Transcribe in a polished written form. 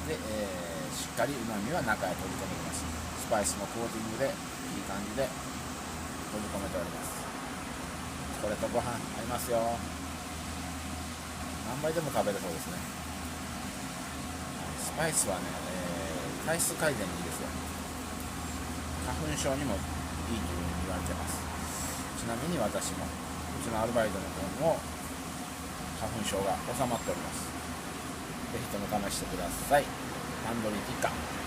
で、しっかりうまみは中へ閉じ込めています。スパイスのコーティングでいい感じで閉じ込めております。これとご飯合いますよ。何杯でも食べれそうですね。スパイスはね、体質改善にいいですよ。花粉症にもいいというふうに言われてます。ちなみに私もうちのアルバイトの子も花粉症が収まっております。ぜひとも試してください。タンドリーティッカ。